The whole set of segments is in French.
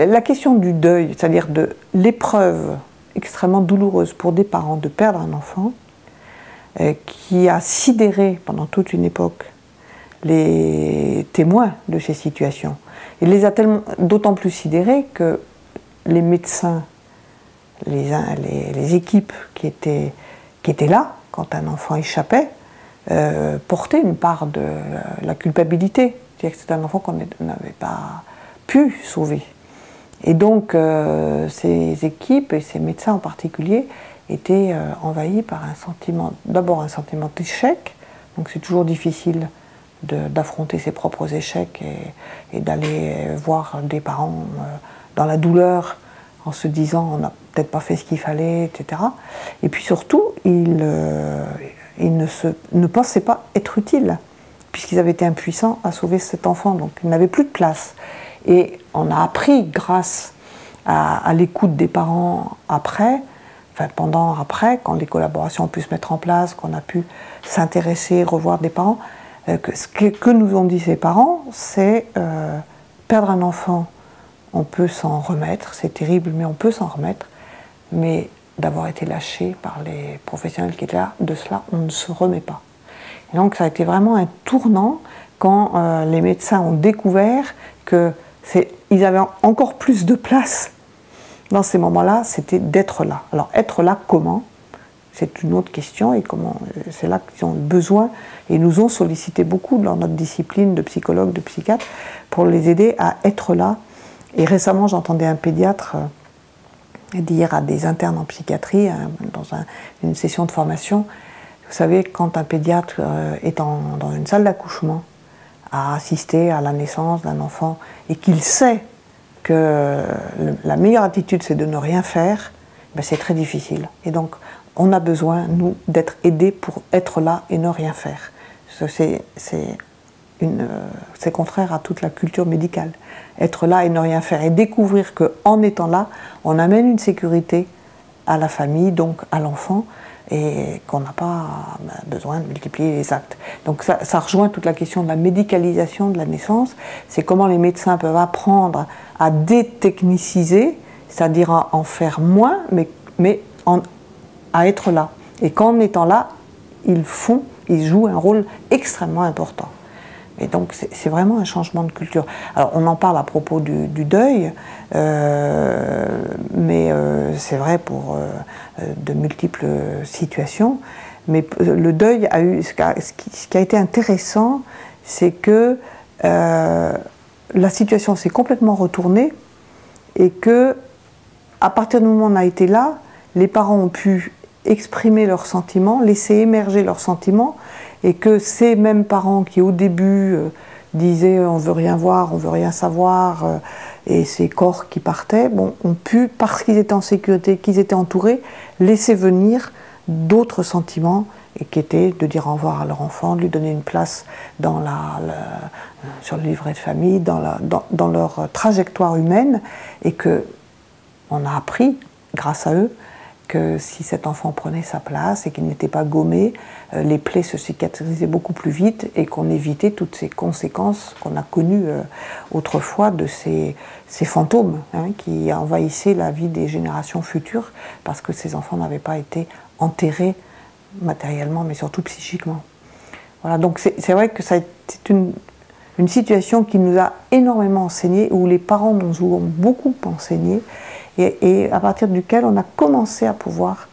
La question du deuil, c'est-à-dire de l'épreuve extrêmement douloureuse pour des parents de perdre un enfant, qui a sidéré pendant toute une époque les témoins de ces situations. Il les a d'autant plus sidérés que les médecins, les équipes qui étaient là quand un enfant échappait, portaient une part de la culpabilité. C'est-à-dire que c'était un enfant qu'on n'avait pas pu sauver. Et donc, ces équipes et ces médecins en particulier étaient envahis par un sentiment, d'abord un sentiment d'échec, donc c'est toujours difficile d'affronter ses propres échecs et d'aller voir des parents dans la douleur en se disant on n'a peut-être pas fait ce qu'il fallait, etc. Et puis surtout, ils ne pensaient pas être utiles, puisqu'ils avaient été impuissants à sauver cet enfant, donc ils n'avaient plus de place. Et on a appris, grâce à l'écoute des parents après, quand les collaborations ont pu se mettre en place, qu'on a pu s'intéresser, revoir des parents, ce que nous ont dit ces parents, c'est perdre un enfant, on peut s'en remettre, c'est terrible, mais on peut s'en remettre, mais d'avoir été lâché par les professionnels qui étaient là, de cela, on ne se remet pas. Et donc ça a été vraiment un tournant quand les médecins ont découvert qu'ils avaient encore plus de place dans ces moments-là, c'était d'être là. Alors être là comment? C'est une autre question, et c'est là qu'ils ont besoin, et nous ont sollicité beaucoup dans notre discipline de psychologues, de psychiatres, pour les aider à être là. Et récemment, j'entendais un pédiatre dire à des internes en psychiatrie, dans une session de formation, vous savez, quand un pédiatre est dans une salle d'accouchement, à assister à la naissance d'un enfant, et qu'il sait que la meilleure attitude c'est de ne rien faire, ben c'est très difficile. Et donc on a besoin, nous, d'être aidés pour être là et ne rien faire. C'est contraire à toute la culture médicale. Être là et ne rien faire, et découvrir qu'en étant là, on amène une sécurité à la famille, donc à l'enfant, et qu'on n'a pas besoin de multiplier les actes. Donc ça rejoint toute la question de la médicalisation de la naissance, c'est comment les médecins peuvent apprendre à détechniciser, c'est-à-dire à en faire moins, mais à être là. Et qu'en étant là, ils jouent un rôle extrêmement important. Et donc c'est vraiment un changement de culture. Alors on en parle à propos du deuil, mais c'est vrai pour de multiples situations. Mais le deuil a eu, ce qui a été intéressant, c'est que la situation s'est complètement retournée, et que à partir du moment où on a été là, les parents ont pu exprimer leurs sentiments, laisser émerger leurs sentiments, et que ces mêmes parents qui au début disaient on veut rien voir, on veut rien savoir, et ces corps qui partaient, ont pu, parce qu'ils étaient en sécurité, qu'ils étaient entourés, laisser venir d'autres sentiments, et qui étaient de dire au revoir à leur enfant, de lui donner une place sur le livret de famille, dans leur trajectoire humaine, et qu'on a appris, grâce à eux, que si cet enfant prenait sa place et qu'il n'était pas gommé, les plaies se cicatrisaient beaucoup plus vite, et qu'on évitait toutes ces conséquences qu'on a connues autrefois de ces fantômes qui envahissaient la vie des générations futures, parce que ces enfants n'avaient pas été enterrés matériellement, mais surtout psychiquement. Voilà, donc c'est vrai que c'est une situation qui nous a énormément enseigné, où les parents nous ont beaucoup enseigné, et à partir duquel on a commencé à pouvoir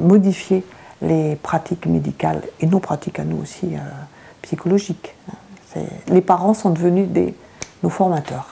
modifier les pratiques médicales, et nos pratiques à nous aussi psychologiques. Les parents sont devenus nos formateurs.